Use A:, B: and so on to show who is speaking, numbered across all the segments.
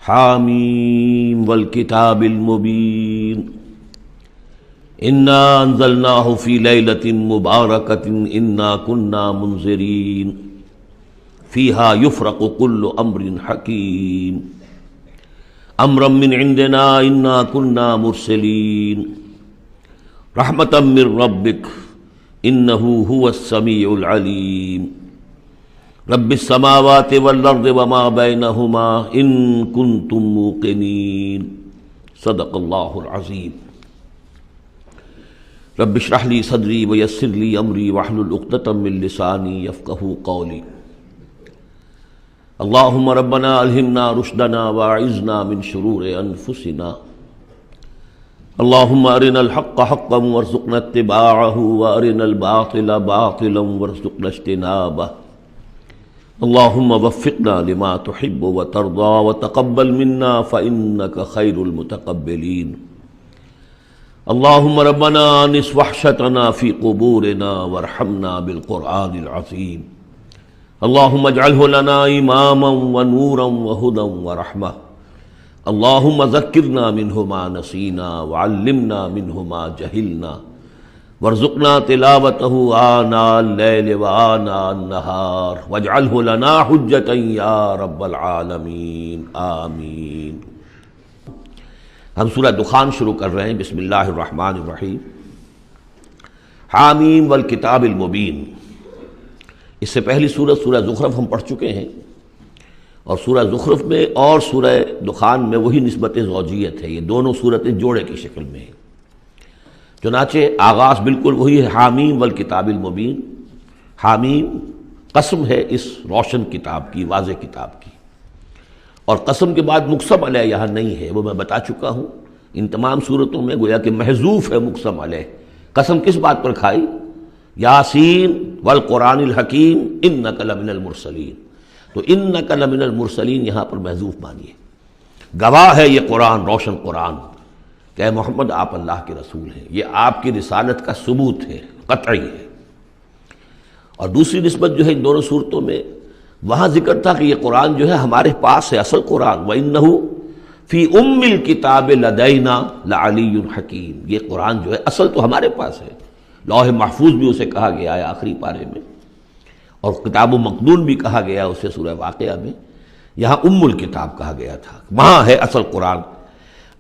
A: حامیم والکتاب المبین انا انزلناہ فی لیلۃ مبارکۃ انا کنا منذرین فیہا یفرق کل امر حکیم امرا من عندنا انا کنا مرسلین رحمتا من ربک انہ هو السمیع العلیم رب السماوات والارض وما بینہما ان کنتم موقنین صدق اللہ العظیم رب اشرح لی صدری ویسر لی امری واحلل عقدۃ من لسانی یفقہوا قولی اللہم ربنا الہمنا رشدنا واعذنا من شرور انفسنا اللہم ارنا الحق حقا وارزقنا اتباعہ وارنا الباطل باطلا وارزقنا اجتنابہ اللہم وفقنا لما تحب وترضى وتقبل منا فإنك خیر المتقبلین اللہم ربنا آنس وحشتنا فی قبورنا وارحمنا بالقرآن العظیم اللہم اجعلہ لنا اماما ونورا وہدا ورحمہ اللہم ذکرنا منہ ما نسینا وعلمنا منہ ما جہلنا وارزقنا تلاوتہ آناء اللیل وآناء النہار واجعلہ لنا حجتا یا رب العالمین آمین۔ ہم سورہ دخان شروع کر رہے ہیں۔ بسم اللہ الرحمن الرحیم۔ حامیم والکتاب المبین۔ اس سے پہلی سورہ زخرف ہم پڑھ چکے ہیں، اور سورہ زخرف میں اور سورہ دخان میں وہی نسبت زوجیت ہے، یہ دونوں صورتیں جوڑے کی شکل میں ہیں۔ چنانچہ آغاز بالکل وہی ہے، حامیم والکتاب المبین۔ حامیم قسم ہے اس روشن کتاب کی، واضح کتاب کی، اور قسم کے بعد مقسم علیہ یہاں نہیں ہے، وہ میں بتا چکا ہوں۔ ان تمام صورتوں میں گویا کہ محذوف ہے مقسم علیہ۔ قسم کس بات پر کھائی؟ یاسین والقرآن الحکیم انک لمن المرسلین، تو انک لمن المرسلین یہاں پر محذوف مانیے۔ گواہ ہے یہ قرآن، روشن قرآن، کہ اے محمد آپ اللہ کے رسول ہیں، یہ آپ کی رسالت کا ثبوت ہے، قطعی ہے۔ اور دوسری نسبت جو ہے ان دونوں صورتوں میں، وہاں ذکر تھا کہ یہ قرآن جو ہے ہمارے پاس ہے، اصل قرآن، وَإِنَّهُ فِي أُمِّ الْكِتَابِ لَدَيْنَا لَعَلِيٌّ حَكِيمٌ، یہ قرآن جو ہے اصل تو ہمارے پاس ہے، لوح محفوظ بھی اسے کہا گیا ہے آخری پارے میں، اور کتاب و مقدون بھی کہا گیا اسے سورہ واقعہ میں، یہاں ام الکتاب کہا گیا تھا، وہاں ہے اصل قرآن۔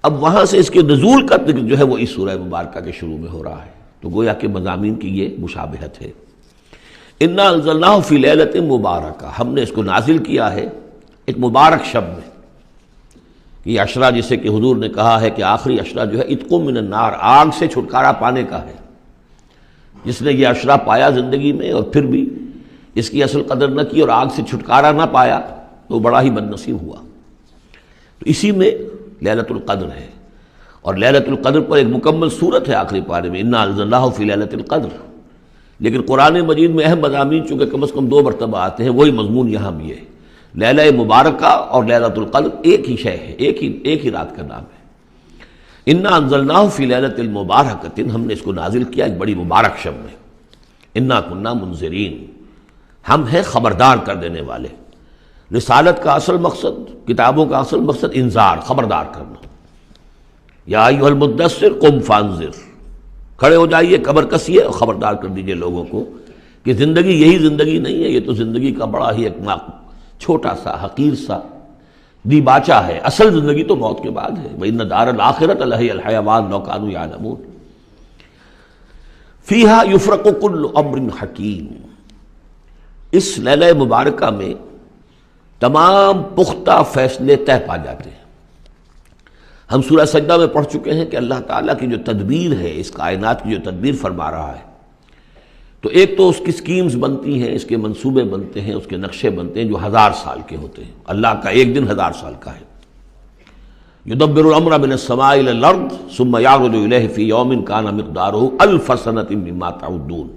A: اب وہاں سے اس کے نزول کا ذکر جو ہے وہ اس سورہ مبارکہ کے شروع میں ہو رہا ہے، تو گویا کہ مضامین کی یہ مشابہت ہے۔ انا انزلناہ فی لیلۃ مبارکہ، ہم نے اس کو نازل کیا ہے ایک مبارک شب میں۔ یہ عشرہ جسے کہ حضور نے کہا ہے کہ آخری عشرہ جو ہے عتق من النار، آگ سے چھٹکارا پانے کا ہے۔ جس نے یہ عشرہ پایا زندگی میں اور پھر بھی اس کی اصل قدر نہ کی اور آگ سے چھٹکارا نہ پایا، تو بڑا ہی بد نصیب ہوا۔ تو اسی میں لیلۃ القدر ہے، اور لیلۃ القدر پر ایک مکمل صورت ہے آخری پارے میں، انا انزلناہ فی لیلۃ القدر۔ لیکن قرآن مجید میں اہم مضامین چونکہ کم از کم 2 مرتبہ آتے ہیں، وہی مضمون یہاں بھی ہے۔ لیلہ مبارکہ اور لیلۃ القدر ایک ہی شے ہے، ایک ہی رات کا نام ہے۔ انا انزلناہ فی لیلۃ المبارکۃ، ہم نے اس کو نازل کیا ایک بڑی مبارک شب میں۔ انا کنا منذرین، ہم ہیں خبردار کر دینے والے۔ رسالت کا اصل مقصد، کتابوں کا اصل مقصد انذار، خبردار کرنا۔ یا ایھا المدثر قم فانذر، کھڑے ہو جائیے، کمر کسیے اور خبردار کر دیجئے لوگوں کو کہ زندگی یہی زندگی نہیں ہے، یہ تو زندگی کا بڑا ہی ایک چھوٹا سا حقیر سا دیباچہ ہے، اصل زندگی تو موت کے بعد ہے۔ وَإِنَّ دَارَ الْآخِرَةَ لَهِيَ الْحَيَوَانُ لَوْ كَانُوا يَعْلَمُونَ فِيهَا يُفْرَقُ كُلُّ أَمْرٍ حَكِيمٍ، اس لیلہ مبارکہ میں تمام پختہ فیصلے طے پا جاتے ہیں۔ ہم سورہ سجدہ میں پڑھ چکے ہیں کہ اللہ تعالیٰ کی جو تدبیر ہے، اس کائنات کی جو تدبیر فرما رہا ہے، تو ایک تو اس کی سکیمز بنتی ہیں، اس کے منصوبے بنتے ہیں، اس کے نقشے بنتے ہیں جو 1000 سال کے ہوتے ہیں۔ اللہ کا ایک دن 1000 سال کا ہے۔ یدبر الامر من السماء الى الارض ثم یعرج الیہ فی یوم کان مقدارہ 1000 سنۃ مما تعدون۔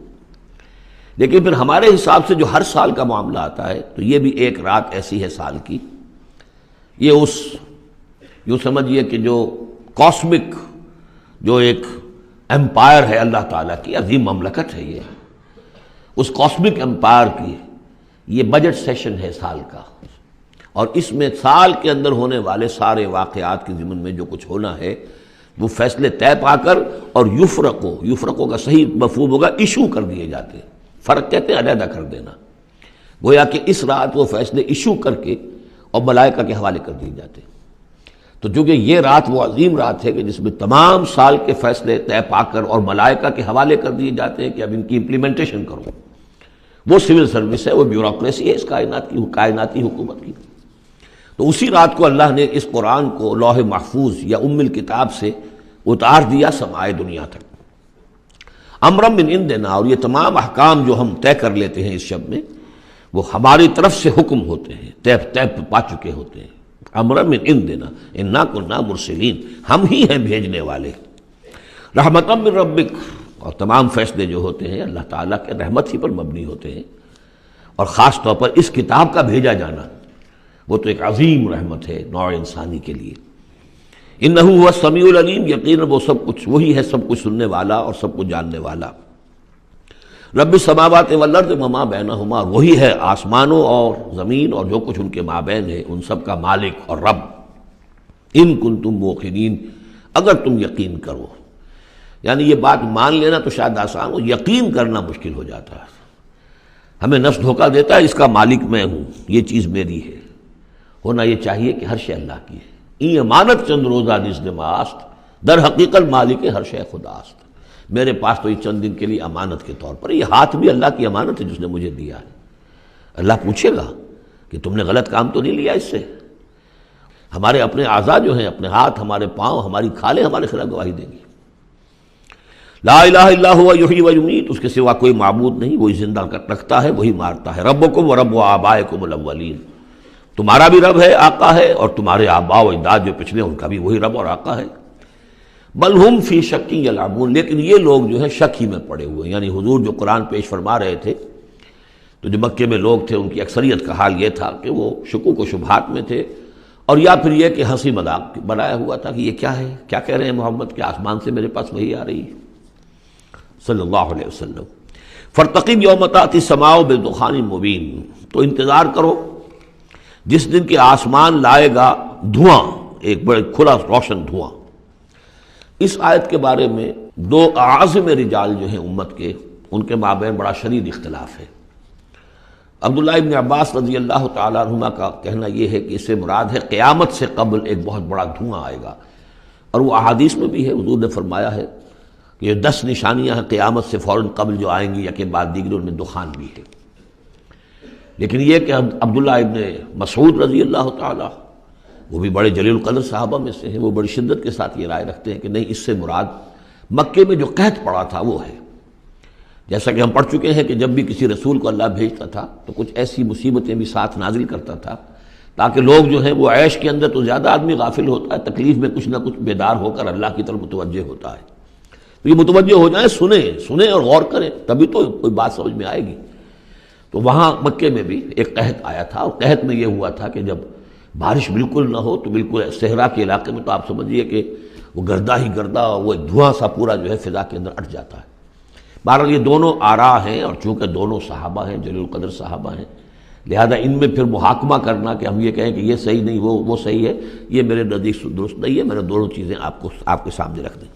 A: لیکن پھر ہمارے حساب سے جو ہر سال کا معاملہ آتا ہے، تو یہ بھی ایک رات ایسی ہے سال کی۔ یہ اس یوں سمجھیے کہ جو کاسمک جو ایک امپائر ہے اللہ تعالیٰ کی، عظیم مملکت ہے یہ، اس کاسمک امپائر کی یہ بجٹ سیشن ہے سال کا، اور اس میں سال کے اندر ہونے والے سارے واقعات کے ضمن میں جو کچھ ہونا ہے وہ فیصلے طے پا کر، اور یفرقو کا صحیح مفہوم ہوگا ایشو کر دیے جاتے ہیں۔ فرق کہتے ہیں علیحدہ کر دینا، گویا کہ اس رات وہ فیصلے ایشو کر کے اور ملائکہ کے حوالے کر دیے جاتے ہیں۔ تو چونکہ یہ رات وہ عظیم رات ہے کہ جس میں تمام سال کے فیصلے طے پا کر اور ملائکہ کے حوالے کر دیے جاتے ہیں کہ اب ان کی امپلیمنٹیشن کرو، وہ سول سروس ہے، وہ بیوروکریسی ہے اس کائناتی حکومت کی۔ تو اسی رات کو اللہ نے اس قرآن کو لوح محفوظ یا ام الکتاب سے اتار دیا سمائے دنیا تک۔ امرم من عندنا، اور یہ تمام احکام جو ہم طے کر لیتے ہیں اس شب میں وہ ہماری طرف سے حکم ہوتے ہیں، طے پا چکے ہوتے ہیں۔ امرم من عندنا انا کنا مرسلین، ہم ہی ہیں بھیجنے والے۔ رحمتا من ربک، اور تمام فیصلے جو ہوتے ہیں اللہ تعالیٰ کے رحمت ہی پر مبنی ہوتے ہیں، اور خاص طور پر اس کتاب کا بھیجا جانا وہ تو ایک عظیم رحمت ہے نوع انسانی کے لیے۔ انہ هو السمیع العلیم، یقیناً وہ سب کچھ وہی ہے، سب کچھ سننے والا اور سب کچھ جاننے والا۔ رب السماوات والارض وما بینہما، وہی ہے آسمانوں اور زمین اور جو کچھ ان کے مابین ہے، ان سب کا مالک اور رب۔ ان کنتم موقنین، اگر تم یقین کرو، یعنی یہ بات مان لینا تو شاید آسان ہو، یقین کرنا مشکل ہو جاتا ہے۔ ہمیں نفس دھوکہ دیتا ہے اس کا مالک میں ہوں، یہ چیز میری ہے۔ ہونا یہ چاہیے کہ ہر شے اللہ کی ہے۔ این امانت چند روزہ نزد ماست، در حقیقت مالک ہر شے خداست۔ میرے پاس تو یہ چند دن کے لیے امانت کے طور پر، یہ ہاتھ بھی اللہ کی امانت ہے جس نے مجھے دیا ہے۔ اللہ پوچھے گا کہ تم نے غلط کام تو نہیں لیا اس سے۔ ہمارے اپنے اعضاء جو ہیں، اپنے ہاتھ، ہمارے پاؤں، ہماری کھالیں ہمارے خلاف گواہی دیں گی۔ لا الہ الا ہوا یحیی و یمیت، اس کے سوا کوئی معبود نہیں، وہی زندہ رکھتا ہے، وہی مارتا ہے۔ ربکم و رب آبائکم الاولین، تمہارا بھی رب ہے، آقا ہے، اور تمہارے آباء و اجداد جو پچھلے ان کا بھی وہی رب اور آقا ہے۔ بل ہم فی شک یلعبون، لیکن یہ لوگ جو ہے شک ہی میں پڑے ہوئے ہیں۔ یعنی حضور جو قرآن پیش فرما رہے تھے تو جو مکے میں لوگ تھے ان کی اکثریت کا حال یہ تھا کہ وہ شکوک و شبہات میں تھے، اور یا پھر یہ کہ ہنسی مذاق بنایا ہوا تھا کہ یہ کیا ہے، کیا کہہ رہے ہیں محمد، کہ آسمان سے میرے پاس وحی آ رہی ہے صلی اللہ علیہ وسلم۔ فارتقب یوم تأتی السماء بدخان مبین، تو انتظار کرو جس دن کہ آسمان لائے گا دھواں، ایک بڑے کھلا روشن دھواں۔ اس آیت کے بارے میں دو اعظم رجال جو ہیں امت کے، ان کے مابین بڑا شدید اختلاف ہے۔ عبداللہ ابن عباس رضی اللہ تعالیٰ عنہما کا کہنا یہ ہے کہ اس سے مراد ہے قیامت سے قبل ایک بہت بڑا دھواں آئے گا، اور وہ احادیث میں بھی ہے، حضور نے فرمایا ہے کہ یہ 10 نشانیاں ہیں قیامت سے فوراً قبل جو آئیں گی، یا کہ بعد دیگر ان میں دخان بھی ہے۔ لیکن یہ کہ عبداللہ ابن مسعود رضی اللہ تعالیٰ، وہ بھی بڑے جلیل القدر صحابہ میں سے ہیں، وہ بڑی شدت کے ساتھ یہ رائے رکھتے ہیں کہ نہیں، اس سے مراد مکے میں جو قحط پڑا تھا وہ ہے۔ جیسا کہ ہم پڑھ چکے ہیں کہ جب بھی کسی رسول کو اللہ بھیجتا تھا تو کچھ ایسی مصیبتیں بھی ساتھ نازل کرتا تھا تاکہ لوگ جو ہیں وہ عیش کے اندر تو زیادہ آدمی غافل ہوتا ہے، تکلیف میں کچھ نہ کچھ بیدار ہو کر اللہ کی طرف متوجہ ہوتا ہے، تو یہ متوجہ ہو جائیں، سنیں اور غور کریں، تبھی تو کوئی بات سمجھ میں آئے گی۔ تو وہاں مکے میں بھی ایک قحط آیا تھا، اور قحط میں یہ ہوا تھا کہ جب بارش بالکل نہ ہو تو بالکل صحرا کے علاقے میں تو آپ سمجھیے کہ وہ گردہ ہی گردہ، وہ ایک دھواں سا پورا جو ہے فضا کے اندر اٹھ جاتا ہے۔ بہرحال یہ دونوں آراء ہیں، اور چونکہ دونوں صحابہ ہیں، جلیل القدر صحابہ ہیں، لہذا ان میں پھر محاکمہ کرنا کہ ہم یہ کہیں کہ یہ صحیح نہیں وہ صحیح ہے، یہ میرے نزدیک درست نہیں ہے۔ میں نے دونوں چیزیں آپ کے سامنے رکھ دیں۔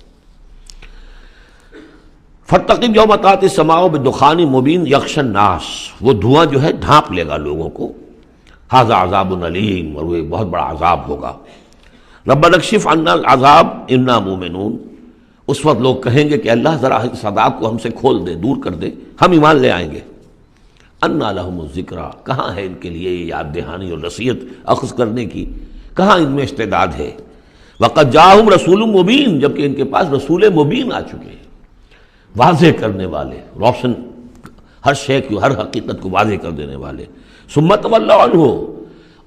A: فارتقب یوم تأتی السماء بدخان مبین یغشی الناس، وہ دھواں جو ہے ڈھانپ لے گا لوگوں کو۔ ھذا عذاب علیم، اور وہ ایک بہت بڑا عذاب ہوگا۔ ربنا اکشف عنا العذاب انا مومنون، اس وقت لوگ کہیں گے کہ اللہ ذرا اس عذاب کو ہم سے کھول دے، دور کر دے، ہم ایمان لے آئیں گے۔ انا لہم الذکریٰ، کہاں ہے ان کے لیے یہ یاد دہانی اور نصیحت اخذ کرنے کی، کہاں ان میں استعداد ہے۔ وقد جاءہم رسول مبین، جبکہ ان کے پاس رسول مبین آ چکے ہیں، واضح کرنے والے، روشن، ہر شے کی، ہر حقیقت کو واضح کر دینے والے۔ ثم تولوا عنہ،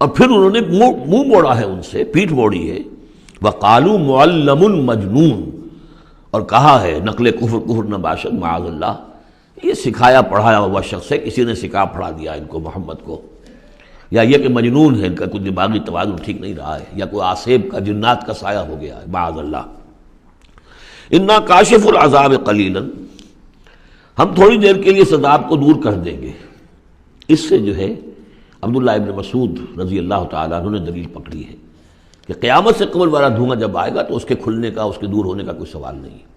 A: اور پھر انہوں نے منہ موڑا ہے ان سے، پیٹھ موڑی ہے۔ وقالوا معلم مجنون، اور کہا ہے نقل کفر نہ باشد معاذ اللہ، یہ سکھایا پڑھایا ہوا شخص ہے، کسی نے سکھا پڑھا دیا ان کو، محمد کو، یا یہ کہ مجنون ہے، ان کا کوئی دماغی توازن ٹھیک نہیں رہا ہے، یا کوئی آصیب کا، جنات کا سایہ ہو گیا ہے، معاذ اللہ۔ انا کاشف العذاب قلیلا، ہم تھوڑی دیر کے لیے اس عذاب کو دور کر دیں گے۔ اس سے جو ہے عبداللہ ابن مسعود رضی اللہ تعالیٰ عنہ نے دلیل پکڑی ہے کہ قیامت سے قبل والا دھواں جب آئے گا تو اس کے کھلنے کا، اس کے دور ہونے کا کوئی سوال نہیں ہے۔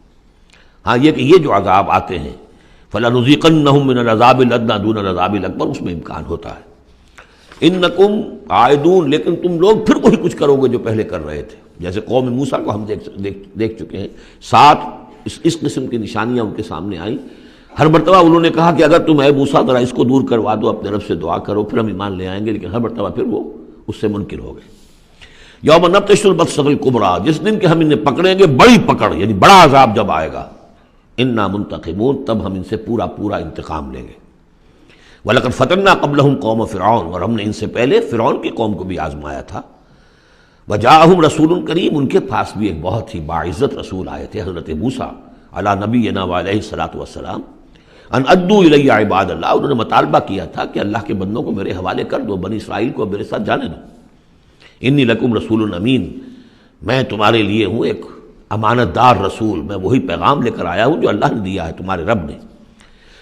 A: ہاں یہ کہ یہ جو عذاب آتے ہیں فَلَنُذِيقَنَّهُم مِّنَ الْعَذَابِ الْأَدْنَىٰ دُونَ الْعَذَابِ الْأَكْبَرِ، اس میں امکان ہوتا ہے۔ اِنَّكُمْ عَائِدُونَ، لیکن تم لوگ پھر وہی کچھ کرو گے جو پہلے کر رہے تھے۔ جیسے قوم موسیٰ کو ہم دیکھ چکے ہیں، 7 اس قسم کی نشانیاں ان کے سامنے آئیں۔ ہر مرتبہ انہوں نے کہا کہ اگر تم اے موسیٰ ذرا اس کو دور کروا دو، اپنے رب سے دعا کرو، پھر ہم ایمان لے آئیں گے، لیکن ہر مرتبہ پھر وہ اس سے منکر ہو گئے۔ یوم نبطش البطشۃ الکبریٰ، جس دن کہ ہم انہیں پکڑیں گے بڑی پکڑ، یعنی بڑا عذاب جب آئے گا، انا منتقمون، تب ہم ان سے پورا انتقام لیں گے۔ وَلَقَدْ فَتَنَّا قَبْلَهُمْ قَوْمَ فِرْعَوْنَ، اور ہم نے ان سے پہلے فرعون کی قوم کو بھی آزمایا تھا۔ وَجَاءَهُمْ رَسُولٌ کریم، ان کے پاس بھی ایک بہت ہی باعزت رسول آئے تھے، حضرت موسیٰ علی نبینا وعلیہ الصلاۃ والسلام، ان ادوا الی عباد اللہ، انہوں نے مطالبہ کیا تھا کہ اللہ کے بندوں کو میرے حوالے کر دو، بنی اسرائیل کو میرے ساتھ جانے دو۔ انی لکم رسول امین، میں تمہارے لیے ہوں ایک امانت دار رسول، میں وہی پیغام لے کر آیا ہوں جو اللہ نے دیا ہے تمہارے رب نے۔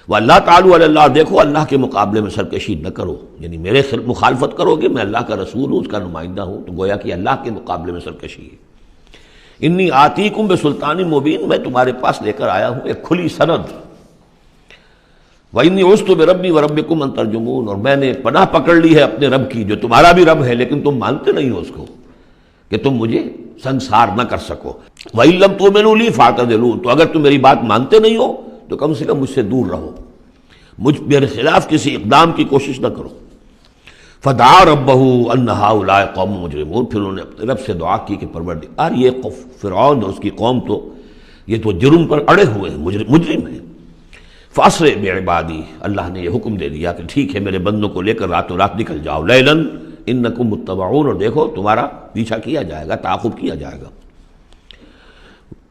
A: وَاللَّهُ تعالیٰ علی اللہ، دیکھو اللہ کے مقابلے میں سرکشی نہ کرو، یعنی میرے مخالفت کرو گے، میں اللہ کا رسول ہوں، اس کا نمائندہ ہوں، تو گویا کہ اللہ کے مقابلے میں سرکشی ہے۔ انی آتیکم بسلطان مبین، میں تمہارے پاس لے کر آیا ہوں ایک کھلی سند۔ وَإِنِّي عُذْتُ بِرَبِّي وَرَبِّكُمْ أَن تَرْجُمُونَ، اور میں نے پناہ پکڑ لی ہے اپنے رب کی جو تمہارا بھی رب ہے، لیکن تم مانتے نہیں ہو اس کو، کہ تم مجھے سنسار نہ کر سکو۔ وَإِن لَّمْ تُؤْمِنُوا لِي فَاعْتَزِلُونِ، تو اگر تم میری بات مانتے نہیں ہو تو کم سے کم مجھ سے دور رہو، میرے خلاف کسی اقدام کی کوشش نہ کرو۔ فَدَعَا رَبَّهُ أَنَّ هَٰؤُلَاءِ قَوْمٌ مُجْرِمُونَ، پھر انہوں نے اپنے رب سے دعا کی کہ پروردگار، یہ فرعون اور اس کی قوم تو یہ تو جرم پر اڑے ہوئے ہیں، مجرم ہیں۔ فَأَسْرِ بِعِبَادِي، اللہ نے یہ حکم دے دیا کہ ٹھیک ہے میرے بندوں کو لے کر راتوں رات نکل جاؤ، لیلاً انکم متبعون، اور دیکھو تمہارا پیچھا کیا جائے گا، تعاقب کیا جائے گا۔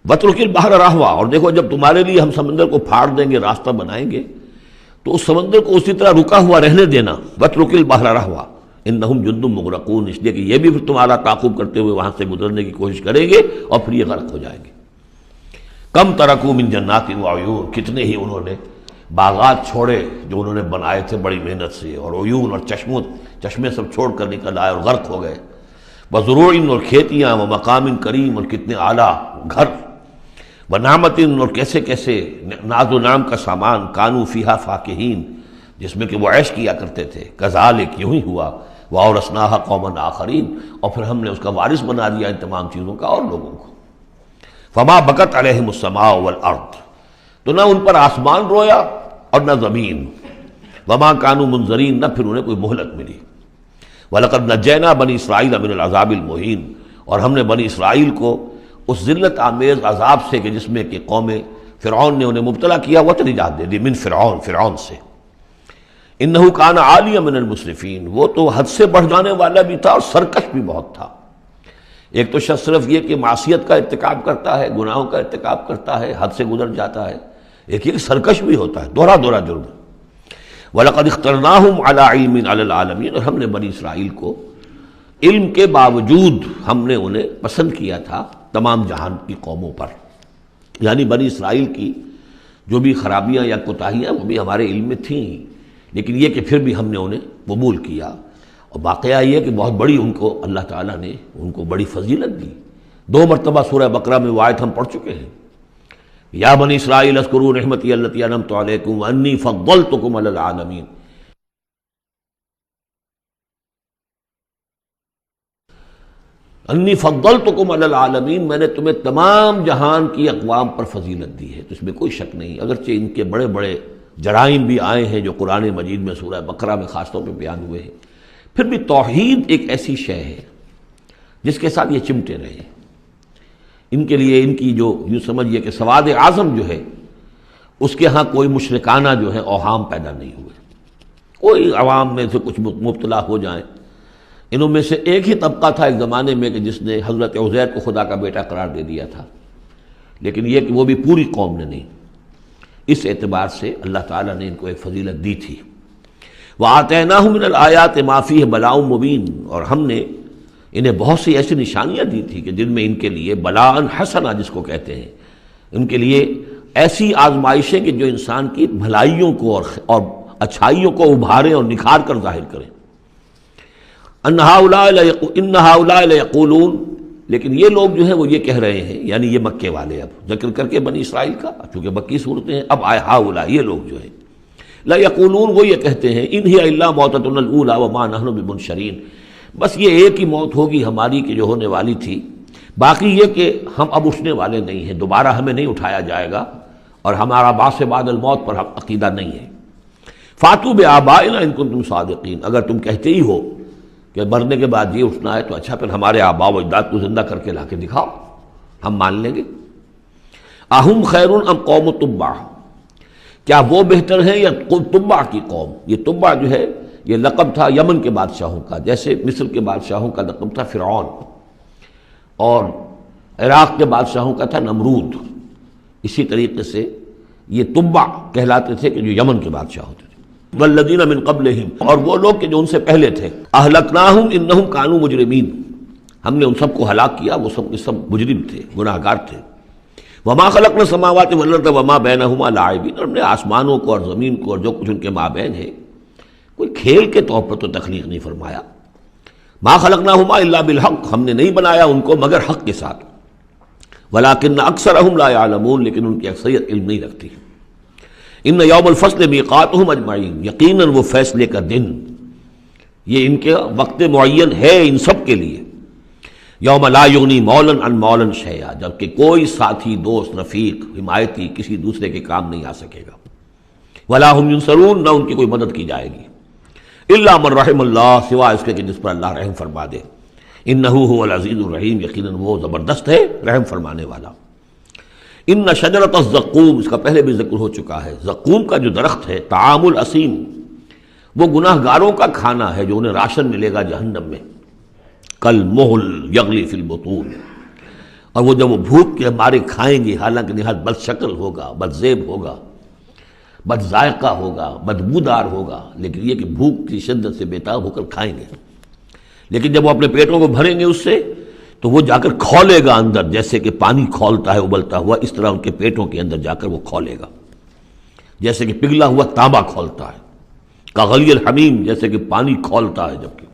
A: وَاتْرُكِ الْبَحْرَ رَهْوًا، اور دیکھو جب تمہارے لیے ہم سمندر کو پھاڑ دیں گے، راستہ بنائیں گے، تو اس سمندر کو اسی طرح رکا ہوا رہنے دینا۔ وَاتْرُكِ الْبَحْرَ رَهْوًا إِنَّهُمْ جُندٌ مُغْرَقُونَ، اس لیے کہ یہ بھی پھر تمہارا تعاقب کرتے ہوئے وہاں سے گزرنے کی کوشش کریں گے اور پھر یہ غرق ہو جائیں گے۔ کم ترکوا من جنات وعیون، کتنے ہی انہوں نے باغات چھوڑے جو انہوں نے بنائے تھے بڑی محنت سے، اور عیون اور چشمے سب چھوڑ کر نکل آئے اور غرق ہو گئے۔ وزروع، اور کھیتیاں، ومقام کریم، اور کتنے اعلیٰ گھر، ونعمت، اور کیسے کیسے ناز و نعم کا سامان، کانوا فیہا فاکہین، جس میں کہ وہ عیش کیا کرتے تھے۔ کذالک، یوں ہی ہوا، وَأَوْرَثْنَاهَا قَوْمًا آخَرِينَ، اور پھر ہم نے اس کا وارث بنا دیا ان تمام چیزوں کا اور لوگوں کو۔ فما بکت علیہم السماء والارض، تو نہ ان پر آسمان رویا اور نہ زمین۔ وما کانوا منظرین، نہ پھر انہیں کوئی مہلت ملی۔ وَلَقَدْ نَجَّيْنَا بَنِي إِسْرَائِيلَ مِنَ الْعَذَابِ الْمُهِينِ، اور ہم نے بنی اسرائیل کو اس ذلت آمیز عذاب سے کہ جس میں کہ قوم فرعون نے انہیں مبتلا کیا، وہ نجات دے دی، من فرعون سے۔ انہ کان عالیہ من المسرفین، وہ تو حد سے بڑھ جانے والا بھی تھا اور سرکش بھی بہت تھا۔ ایک تو شخص صرف یہ کہ معصیت کا ارتکاب کرتا ہے، گناہوں کا ارتکاب کرتا ہے، حد سے گزر جاتا ہے، ایک یہ کہ سرکش بھی ہوتا ہے، دوہرا جرم۔ وَلَقَدْ اخْتَرْنَاهُمْ عَلَىٰ عِلْمٍ عَلَى الْعَالَمِينَ، اور ہم نے بنی اسرائیل کو علم کے باوجود ہم نے انہیں پسند کیا تھا تمام جہان کی قوموں پر، یعنی بنی اسرائیل کی جو بھی خرابیاں یا کوتاہیاں وہ بھی ہمارے علم میں تھیں، لیکن یہ کہ پھر بھی ہم نے انہیں قبول کیا۔ اور واقعہ یہ کہ بہت بڑی ان کو اللہ تعالیٰ نے ان کو بڑی فضیلت دی۔ 2 مرتبہ سورہ بقرہ میں وہ آیت ہم پڑھ چکے ہیں، یا بنی اسرائیل اذکروا نعمتی التی انعمت علیکم وانی فضلتکم علی العالمین۔ انی فضلتکم علی العالمین، میں نے تمہیں تمام جہان کی اقوام پر فضیلت دی ہے، تو اس میں کوئی شک نہیں، اگرچہ ان کے بڑے بڑے جرائم بھی آئے ہیں جو قرآن مجید میں سورہ بقرہ میں خاص طور پہ بیان ہوئے ہیں، پھر بھی توحید ایک ایسی شے ہے جس کے ساتھ یہ چمٹے رہے ہیں۔ ان کے لیے ان کی جو یوں سمجھیے کہ سواد اعظم جو ہے اس کے ہاں کوئی مشرکانہ جو ہے اوہام پیدا نہیں ہوئے، کوئی عوام میں سے کچھ مبتلا ہو جائیں۔ انہوں میں سے ایک ہی طبقہ تھا ایک زمانے میں کہ جس نے حضرت عزیر کو خدا کا بیٹا قرار دے دیا تھا، لیکن یہ کہ وہ بھی پوری قوم نے نہیں۔ اس اعتبار سے اللہ تعالیٰ نے ان کو ایک فضیلت دی تھی۔ وَآتَيْنَاهُم مِّنَ الْآيَاتِ مَا فِيهِ بَلَاءٌ مُّبِينٌ، اور ہم نے انہیں بہت سی ایسی نشانیاں دی تھی کہ جن میں ان کے لیے بلاء حسنہ جس کو کہتے ہیں، ان کے لیے ایسی آزمائشیں کہ جو انسان کی بھلائیوں کو اور اچھائیوں کو ابھاریں اور نکھار کر ظاہر کریں۔ ان ہؤلاء لیقولون، لیکن یہ لوگ جو ہیں وہ یہ کہہ رہے ہیں، یعنی یہ مکے والے، اب ذکر کر کے بنی اسرائیل کا، چونکہ مکی صورتیں ہیں، اب آئے ہؤلاء، یہ لوگ جو ہیں لا یقولون، وہ یہ کہتے ہیں ان ہی الا موتتنا الاولی وما نحن بمنشرین، بس یہ ایک ہی موت ہوگی ہماری کہ جو ہونے والی تھی، باقی یہ کہ ہم اب اٹھنے والے نہیں ہیں، دوبارہ ہمیں نہیں اٹھایا جائے گا، اور ہمارا بعث بعد الموت پر عقیدہ نہیں ہے۔ فاتوا بآبائنا ان کنتم صادقین، اگر تم کہتے ہی ہو کہ مرنے کے بعد یہ اٹھنا ہے تو اچھا پھر ہمارے آباء و اجداد کو زندہ کر کے لا کے دکھاؤ، ہم مان لیں گے۔ اہم خیر ام قوم تبع، کیا وہ بہتر ہیں یا تبع کی قوم؟ یہ تبع جو ہے یہ لقب تھا یمن کے بادشاہوں کا، جیسے مصر کے بادشاہوں کا لقب تھا فرعون، اور عراق کے بادشاہوں کا تھا نمرود، اسی طریقے سے یہ تبع کہلاتے تھے کہ جو یمن کے بادشاہ ہوتے تھے۔ والذین من قبلہم، اور وہ لوگ کہ جو ان سے پہلے تھے، اہلکناہم انہم کانوا مجرمین، ہم نے ان سب کو ہلاک کیا، وہ سب مجرم تھے، گناہ گار تھے۔ وما خلقنا السماوات والارض وما بینہما لاعبین، اور ہم نے آسمانوں کو اور زمین کو اور جو کچھ ان کے مابین ہے کوئی کھیل کے طور پر تو تخلیق نہیں فرمایا۔ ما خلقناہما الا بالحق، ہم نے نہیں بنایا ان کو مگر حق کے ساتھ۔ ولکن اکثرہم لا یعلمون، لیکن ان کی اکثریت علم نہیں رکھتی۔ ان یوم الفصل میقاتہم اجمعین، یقیناً وہ فیصلے کا دن، یہ ان کے وقت معین ہے ان سب کے لیے۔ یوم لا یغنی مولا عن مولا شیئا، جبکہ کوئی ساتھی، دوست، رفیق، حمایتی کسی دوسرے کے کام نہیں آ سکے گا۔ ولا هم ینصرون، نہ ان کی کوئی مدد کی جائے گی۔ الا من رحم اللہ، سوائے اس کے کہ جس پر اللہ رحم فرما دے۔ انہ هو العزیز الرحیم، یقیناً وہ زبردست ہے، رحم فرمانے والا۔ ان شجرۃ الزقوم، اس کا پہلے بھی ذکر ہو چکا ہے، زقوم کا جو درخت ہے، طعام الاسیم، وہ گناہ گاروں کا کھانا ہے جو انہیں راشن ملے گا جہنم میں، کالمہل یغلی فی البطون، اور وہ جب وہ بھوک کے مارے کھائیں گے، حالانکہ نہایت بد شکل ہوگا، بد زیب ہوگا، بد ذائقہ ہوگا، بدبودار ہوگا، لیکن یہ کہ بھوک کی شدت سے بےتاب ہو کر کھائیں گے، لیکن جب وہ اپنے پیٹوں کو بھریں گے اس سے تو وہ جا کر کھولے گا اندر، جیسے کہ پانی کھولتا ہے ابلتا ہوا، اس طرح ان کے پیٹوں کے اندر جا کر وہ کھولے گا، جیسے کہ پگھلا ہوا تانبا کھولتا ہے، کغلی الحمیم، جیسے کہ پانی کھولتا ہے، جبکہ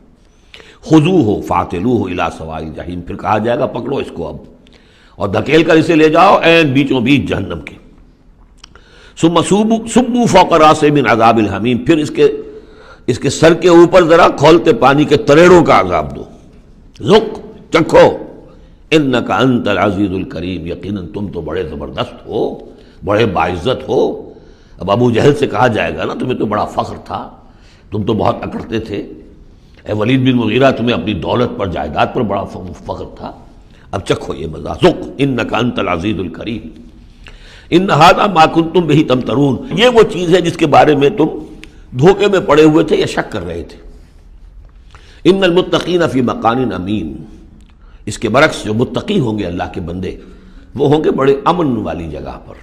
A: خذوہ فاعتلوہ الی سواء الجحیم، پھر کہا جائے گا پکڑو اس کو اب اور دھکیل کر اسے لے جاؤ عین بیچوں بیچ جہنم کے۔ ثم صبوا فوق راسہ من عذاب الحمیم، پھر اس کے سر کے اوپر ذرا کھولتے پانی کے تریڑوں کا عذاب دو، ذق، چکھو، انک انت العزیز الکریم، یقیناً تم تو بڑے زبردست ہو، بڑے باعزت ہو۔ اب ابو جہل سے کہا جائے گا نا تمہیں تو بڑا فخر تھا، تم تو بہت اکڑتے تھے، اے ولید بن مغیرہ تمہیں اپنی دولت پر، جائیداد پر بڑا فخر تھا، اب چکھو یہ مزہ، ذق انک انت العزیز الکریم، ان ھذا ما کنتم بہ تمترون، یہ وہ چیز ہے جس کے بارے میں تم دھوکے میں پڑے ہوئے تھے یا شک کر رہے تھے۔ ان المتقین فی مقام امین، اس کے برعکس جو متقی ہوں گے اللہ کے بندے، وہ ہوں گے بڑے امن والی جگہ پر،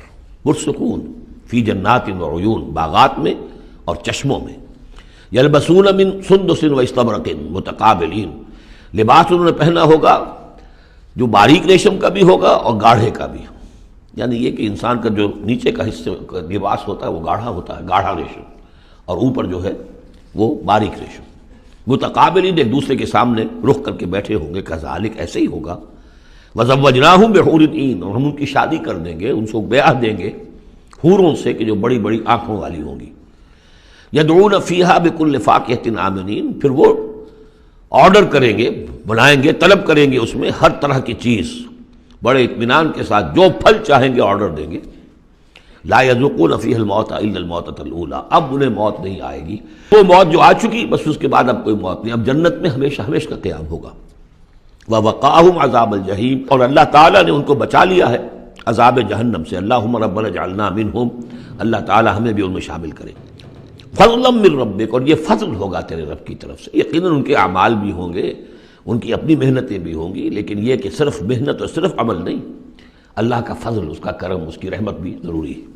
A: پرسکون، فی جنات و عیون، باغات میں اور چشموں میں، یلبسون من سندس و استبرق متقابلین، لباس انہوں نے پہنا ہوگا جو باریک ریشم کا بھی ہوگا اور گاڑھے کا بھی، یعنی یہ کہ انسان کا جو نیچے کا حصہ لباس ہوتا ہے وہ گاڑھا ہوتا ہے، گاڑھا ریشم، اور اوپر جو ہے وہ باریک ریشم، متقابلین، ایک دوسرے کے سامنے رخ کر کے بیٹھے ہوں گے، کذالک، ایسے ہی ہوگا، وزوجناہم بحور عین، اور ہم ان کی شادی کر دیں گے، ان کو بیاہ دیں گے حوروں سے کہ جو بڑی بڑی آنکھوں والی ہوں گی، یدعون فیہا بکل فاکہۃ آمنین، پھر وہ آرڈر کریں گے، بنائیں گے، طلب کریں گے اس میں ہر طرح کی چیز، بڑے اطمینان کے ساتھ جو پھل چاہیں گے آرڈر دیں گے۔ لا یذوقون فیہا الموت الا الموتۃ الاولی، اب انہیں موت نہیں آئے گی، وہ موت جو آ چکی بس اس کے بعد اب کوئی موت نہیں، اب جنت میں ہمیشہ ہمیشہ کا قیام ہوگا۔ ووقاہم عذاب الجحیم، اور اللہ تعالیٰ نے ان کو بچا لیا ہے عذاب جہنم سے۔ اللہم ربنا اجعلنا منہم، اللہ تعالیٰ ہمیں بھی ان میں شامل کرے۔ فضلا من ربک، اور یہ فضل ہوگا تیرے رب کی طرف سے، یقیناً ان کے اعمال بھی ہوں گے، ان کی اپنی محنتیں بھی ہوں گی، لیکن یہ کہ صرف محنت اور صرف عمل نہیں، اللہ کا فضل، اس کا کرم، اس کی رحمت بھی ضروری ہے۔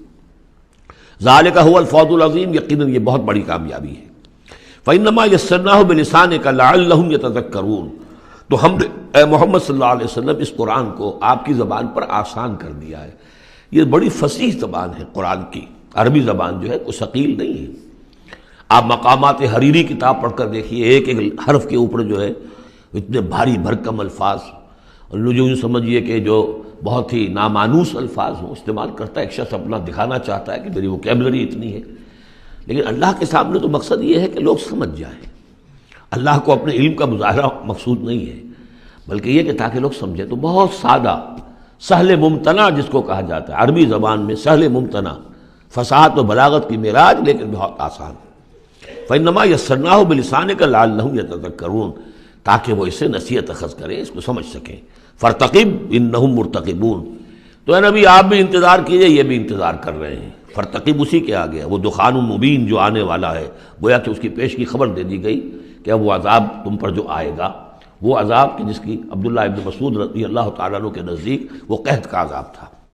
A: ذالک هو الفوز العظیم، یقیناً یہ بہت بڑی کامیابی ہے۔ فإنما یسرناہ بلسانک لعلہم یتذکرون، تو ہم نے اے محمد صلی اللہ علیہ وسلم اس قرآن کو آپ کی زبان پر آسان کر دیا ہے۔ یہ بڑی فصیح زبان ہے قرآن کی، عربی زبان جو ہے کوئی ثقیل نہیں ہے، آپ مقامات حریری کتاب پڑھ کر دیکھیے، ایک ایک حرف کے اوپر جو ہے اتنے بھاری بھرکم الفاظ، اور جو یوں سمجھیے کہ جو بہت ہی نامانوس الفاظ ہوں استعمال کرتا ہے۔ ایک شخص اپنا دکھانا چاہتا ہے کہ میری ووکیبلری اتنی ہے، لیکن اللہ کے سامنے تو مقصد یہ ہے کہ لوگ سمجھ جائیں۔ اللہ کو اپنے علم کا مظاہرہ مقصود نہیں ہے، بلکہ یہ کہ تاکہ لوگ سمجھیں۔ تو بہت سادہ، سہل ممتنع جس کو کہا جاتا ہے عربی زبان میں، سہل ممتنع، فصاحت و بلاغت کی معراج، لیکن بہت آسان۔ فإنما یسرناہ بلسانک لعلہم یتذکرون، تاکہ وہ اسے نصیحت اخذ کریں، اس کو سمجھ سکیں۔ فرتقب انہم مرتقبون، تو اے نبی آپ بھی انتظار کیجئے، یہ بھی انتظار کر رہے ہیں۔ فرتقب اسی کے آگے وہ دخان مبین جو آنے والا ہے، گویا کہ اس کی پیش کی خبر دے دی گئی کہ اب وہ عذاب تم پر جو آئے گا، وہ عذاب کہ جس کی عبداللہ ابن مسعود رضی اللہ تعالیٰ عنہ کے نزدیک وہ قحط کا عذاب تھا۔